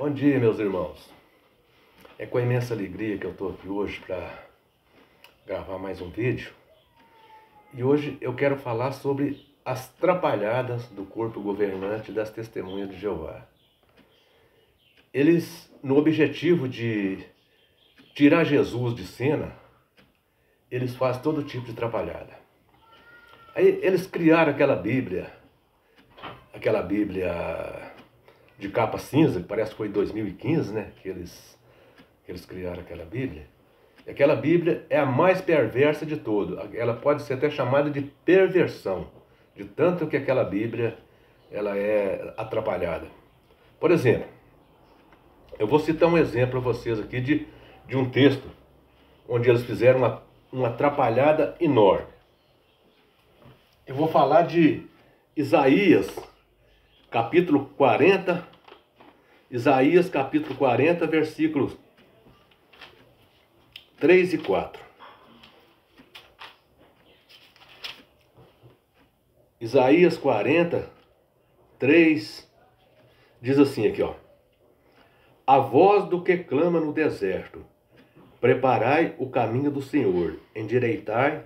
Bom dia, meus irmãos. É com imensa alegria que eu estou aqui hoje para gravar mais um vídeo. E hoje eu quero falar sobre as trapalhadas do corpo governante das Testemunhas de Jeová. Eles, no objetivo de tirar Jesus de cena, eles fazem todo tipo de trapalhada. Aí eles criaram aquela Bíblia de capa cinza, que parece que foi em 2015, né, que eles criaram aquela Bíblia. E aquela Bíblia é a mais perversa de todo. Ela pode ser até chamada de perversão, de tanto que aquela Bíblia ela é atrapalhada. Por exemplo, eu vou citar um exemplo para vocês aqui de um texto onde eles fizeram uma atrapalhada enorme. Eu vou falar de Isaías, capítulo 40, versículos 3 e 4. Isaías 40, 3, diz assim aqui, ó. A voz do que clama no deserto, preparai o caminho do Senhor, endireitai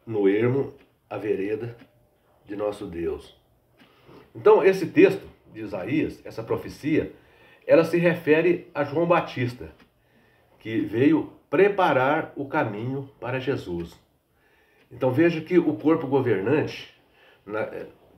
no ermo a vereda de nosso Deus. Então, esse texto de Isaías, essa profecia, ela se refere a João Batista, que veio preparar o caminho para Jesus. Então, veja que o corpo governante,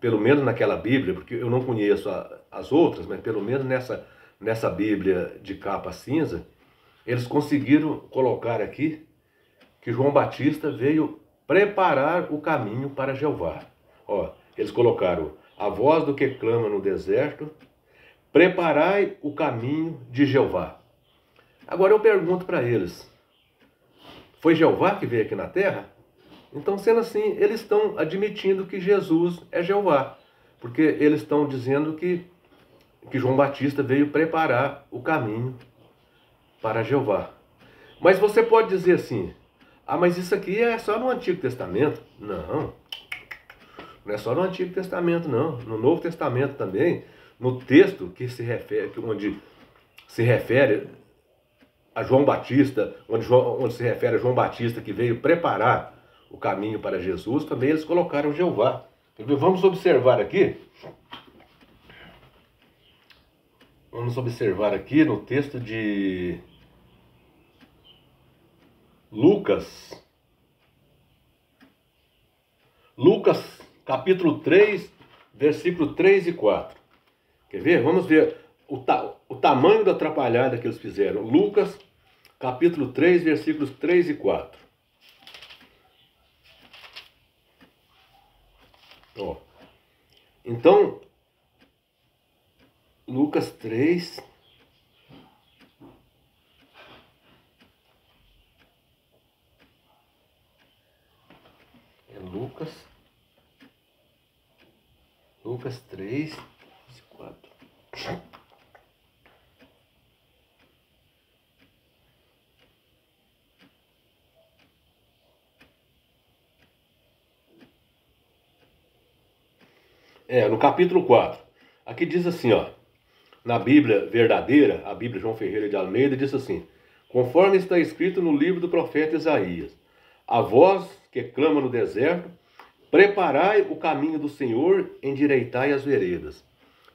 pelo menos naquela Bíblia, porque eu não conheço as outras, mas pelo menos nessa Bíblia de capa cinza, eles conseguiram colocar aqui que João Batista veio preparar o caminho para Jeová. Ó, eles colocaram a voz do que clama no deserto, preparai o caminho de Jeová. Agora eu pergunto para eles, foi Jeová que veio aqui na terra? Então, sendo assim, eles estão admitindo que Jesus é Jeová, porque eles estão dizendo que João Batista veio preparar o caminho para Jeová. Mas você pode dizer assim, mas isso aqui é só no Antigo Testamento. Não é só no Antigo Testamento, não. No Novo Testamento também, no texto que se refere, onde se refere a João Batista, onde se refere a João Batista que veio preparar o caminho para Jesus, também eles colocaram Jeová. Vamos observar aqui. Vamos observar aqui no texto de Lucas, capítulo 3, versículo 3 e 4. Quer ver? Vamos ver o tamanho da atrapalhada que eles fizeram. Lucas, capítulo 3, versículos 3 e 4. Ó. Então, Lucas 3... Lucas 3, 4. No capítulo 4. Aqui diz assim, ó. Na Bíblia verdadeira, a Bíblia João Ferreira de Almeida, diz assim: conforme está escrito no livro do profeta Isaías, a voz que clama no deserto, preparai o caminho do Senhor, endireitai as veredas.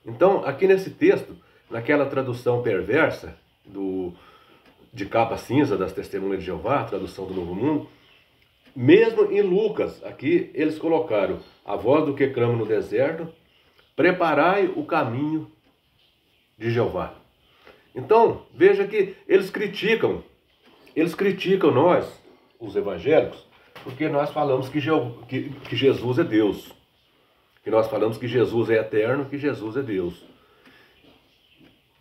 Então, aqui nesse texto, naquela tradução perversa de capa cinza das Testemunhas de Jeová, tradução do Novo Mundo, mesmo em Lucas, aqui eles colocaram a voz do que clama no deserto, preparai o caminho de Jeová. Então, veja que eles criticam nós, os evangélicos, porque nós falamos que Jesus é Deus. Que nós falamos que Jesus é eterno, que Jesus é Deus.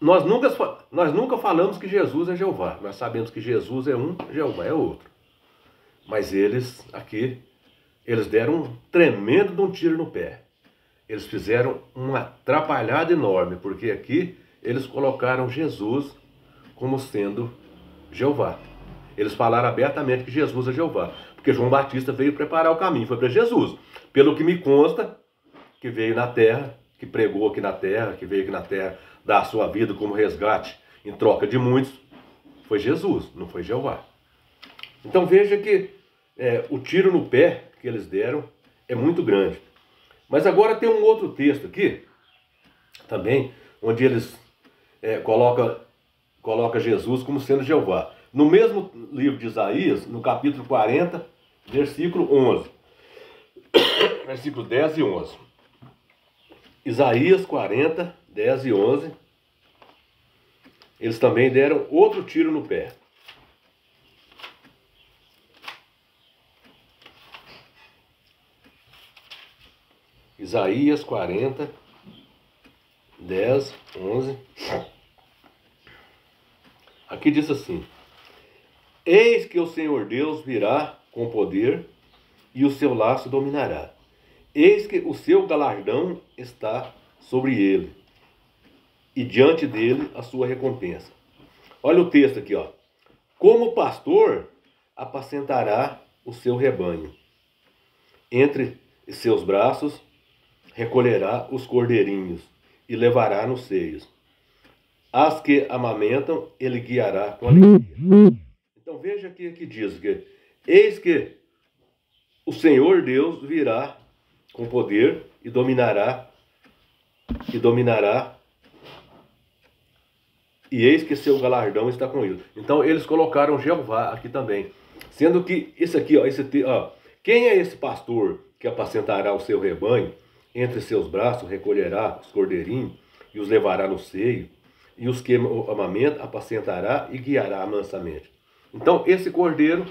Nós nunca falamos que Jesus é Jeová. Nós sabemos que Jesus é um, Jeová é outro. Mas eles deram um tremendo de um tiro no pé. Eles fizeram uma atrapalhada enorme, porque aqui eles colocaram Jesus como sendo Jeová. Eles falaram abertamente que Jesus é Jeová, porque João Batista veio preparar o caminho, foi para Jesus. Pelo que me consta, que veio na terra, que pregou aqui na terra, que veio aqui na terra dar a sua vida como resgate em troca de muitos, foi Jesus, não foi Jeová. Então veja que o tiro no pé que eles deram é muito grande. Mas agora tem um outro texto aqui, também, onde eles coloca Jesus como sendo Jeová. No mesmo livro de Isaías, no capítulo 40, versículo 11. Versículo 10 e 11. Isaías 40, 10 e 11. Eles também deram outro tiro no pé. Isaías 40, 10, 11. Aqui diz assim: Eis que o Senhor Deus virá com poder e o seu laço dominará. Eis que o seu galardão está sobre ele e diante dele a sua recompensa. Olha o texto aqui, ó. Como pastor apacentará o seu rebanho. Entre seus braços recolherá os cordeirinhos e levará nos seios. As que amamentam, ele guiará com alegria. Então veja aqui que diz que eis que o Senhor Deus virá com poder e dominará, e eis que seu galardão está com ele. Então eles colocaram Jeová aqui também. Sendo que isso aqui, ó, quem é esse pastor que apacentará o seu rebanho? Entre seus braços recolherá os cordeirinhos e os levará no seio, e os que amamentam apacentará e guiará mansamente. Então esse cordeiro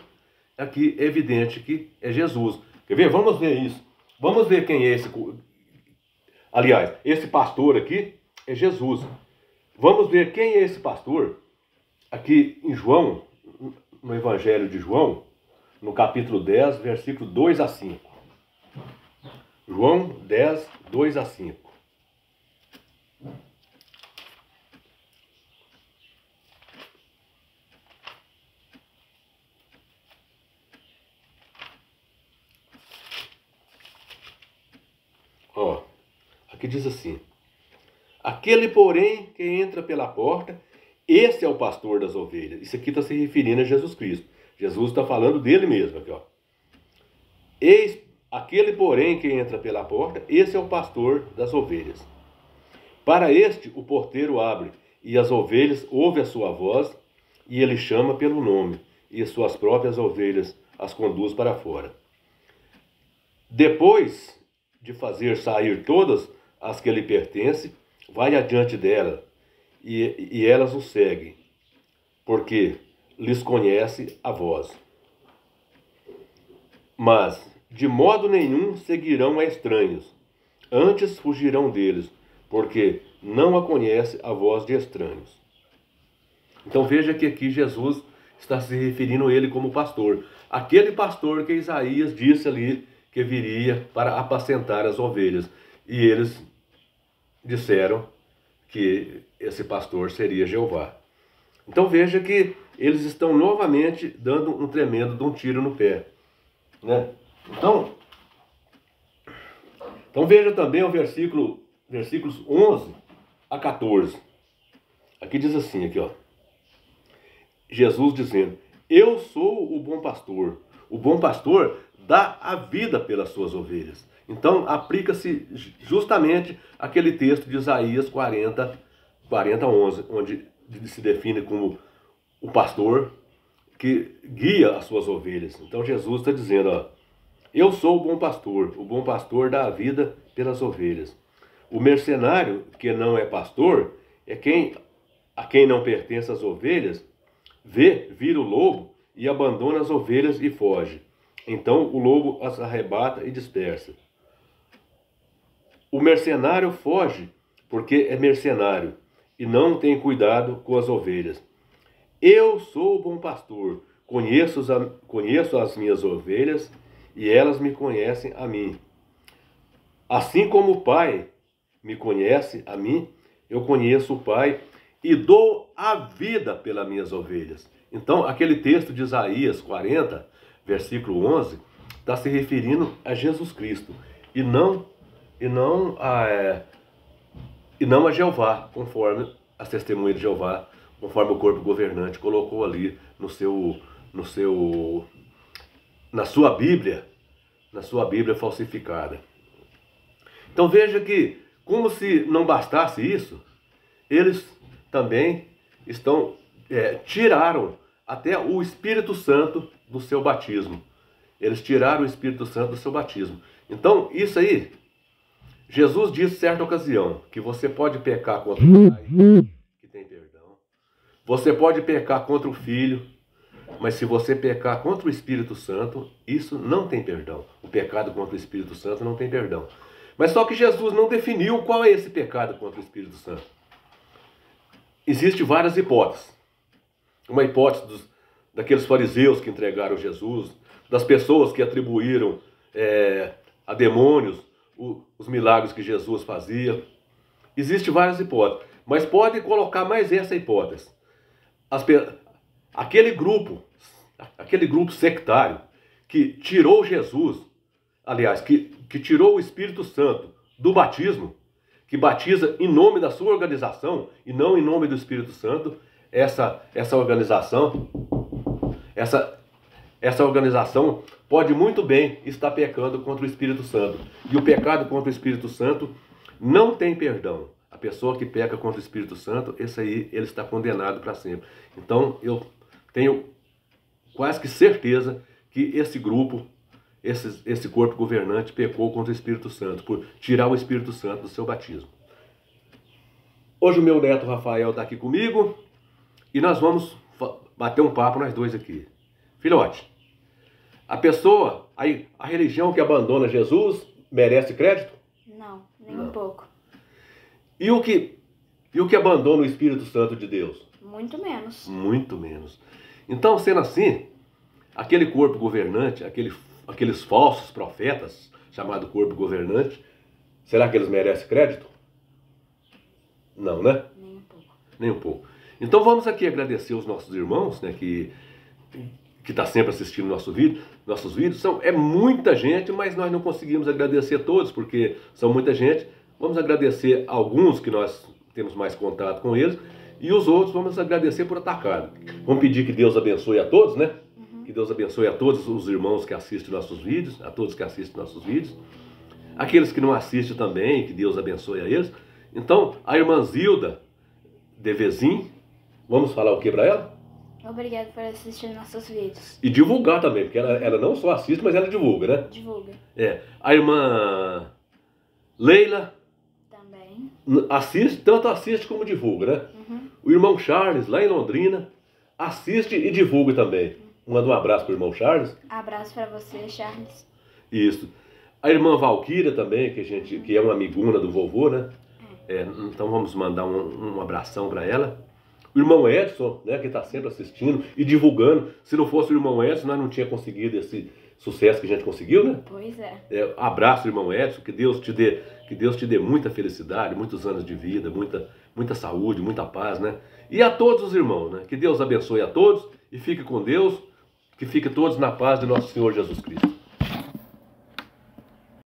aqui é evidente que é Jesus. Quer ver? Vamos ver isso. Vamos ver quem é esse. Aliás, esse pastor aqui é Jesus. Vamos ver quem é esse pastor. Aqui em João, no Evangelho de João, no capítulo 10, versículo 2 a 5. João 10, 2 a 5. Ó, aqui diz assim: Aquele, porém, que entra pela porta, esse é o pastor das ovelhas. Isso aqui está se referindo a Jesus Cristo. Jesus está falando dele mesmo aqui, ó. Eis aquele, porém, que entra pela porta, esse é o pastor das ovelhas. Para este o porteiro abre, e as ovelhas ouvem a sua voz, e ele chama pelo nome, e suas próprias ovelhas as conduz para fora. Depois de fazer sair todas as que lhe pertencem, vai adiante dela, e elas o seguem, porque lhes conhece a voz. Mas de modo nenhum seguirão a estranhos, antes fugirão deles, porque não a conhece a voz de estranhos. Então veja que aqui Jesus está se referindo a ele como pastor. Aquele pastor que Isaías disse ali que viria para apacentar as ovelhas. E eles disseram que esse pastor seria Jeová. Então veja que eles estão novamente dando um tremendo de um tiro no pé, né? Então veja também o versículos 11 a 14. Aqui diz assim, aqui, ó. Jesus dizendo: Eu sou o bom pastor. O bom pastor dá a vida pelas suas ovelhas. Então aplica-se justamente aquele texto de Isaías 40, 11, onde se define como o pastor que guia as suas ovelhas. Então Jesus está dizendo, ó, eu sou o bom pastor dá a vida pelas ovelhas. O mercenário que não é pastor é a quem não pertence as ovelhas, vê vir o lobo e abandona as ovelhas e foge. Então o lobo as arrebata e dispersa. O mercenário foge porque é mercenário e não tem cuidado com as ovelhas. Eu sou o bom pastor, conheço as minhas ovelhas e elas me conhecem a mim. Assim como o Pai me conhece a mim, eu conheço o Pai e dou a vida pelas minhas ovelhas. Então, aquele texto de Isaías 40, versículo 11, está se referindo a Jesus Cristo e não e não a Jeová, conforme as testemunhas de Jeová, conforme o corpo governante colocou ali na sua Bíblia falsificada. Então veja que, como se não bastasse isso, eles também tiraram até o Espírito Santo do seu batismo. Eles tiraram o Espírito Santo do seu batismo. Então, isso aí, Jesus disse em certa ocasião que você pode pecar contra o Pai, que tem perdão. Você pode pecar contra o Filho, mas se você pecar contra o Espírito Santo, isso não tem perdão. O pecado contra o Espírito Santo não tem perdão. Mas só que Jesus não definiu qual é esse pecado contra o Espírito Santo. Existem várias hipóteses. Uma hipótese daqueles fariseus que entregaram Jesus, das pessoas que atribuíram a demônios os milagres que Jesus fazia. Existem várias hipóteses, mas pode colocar mais essa hipótese. Aquele grupo sectário que tirou Jesus, aliás, que tirou o Espírito Santo do batismo, que batiza em nome da sua organização e não em nome do Espírito Santo, essa organização pode muito bem estar pecando contra o Espírito Santo. E o pecado contra o Espírito Santo não tem perdão. A pessoa que peca contra o Espírito Santo, esse aí, ele está condenado para sempre. Então, eu tenho quase que certeza que esse grupo, esse corpo governante pecou contra o Espírito Santo, por tirar o Espírito Santo do seu batismo. Hoje o meu neto Rafael está aqui comigo e nós vamos bater um papo nós dois aqui. Filhote, a religião que abandona Jesus merece crédito? Não, nem um pouco. E o que abandona o Espírito Santo de Deus? Muito menos. Muito menos. Então, sendo assim, aquele corpo governante, aqueles falsos profetas, chamado corpo governante, será que eles merecem crédito? Não, né? Nem um pouco. Nem um pouco. Então vamos aqui agradecer os nossos irmãos, né, que está sempre assistindo nossos vídeos. É muita gente, mas nós não conseguimos agradecer todos, porque são muita gente. Vamos agradecer alguns que nós temos mais contato com eles, e os outros vamos agradecer por atacado. Vamos pedir que Deus abençoe a todos, né? Que Deus abençoe a todos os irmãos que assistem nossos vídeos, a todos que assistem nossos vídeos. Aqueles que não assistem também, que Deus abençoe a eles. Então, a irmã Zilda Devezin, vamos falar o que para ela? Obrigado por assistir nossos vídeos. E divulgar também, porque ela não só assiste, mas ela divulga, né? Divulga. A irmã Leila Também. tanto assiste como divulga, né? O irmão Charles, lá em Londrina, assiste e divulga também. Manda um abraço para o irmão Charles. Abraço para você, Charles. Isso. A irmã Valquíria também, que é uma amiguna do vovô, né? Então vamos mandar um abração para ela. O irmão Edson, né, que está sempre assistindo e divulgando. Se não fosse o irmão Edson, nós não tínhamos conseguido esse sucesso que a gente conseguiu, né? Pois é. Abraço, irmão Edson, que Deus te dê muita felicidade, muitos anos de vida, muita saúde, muita paz, né? E a todos os irmãos, né? Que Deus abençoe a todos e fique com Deus, que fique todos na paz de nosso Senhor Jesus Cristo.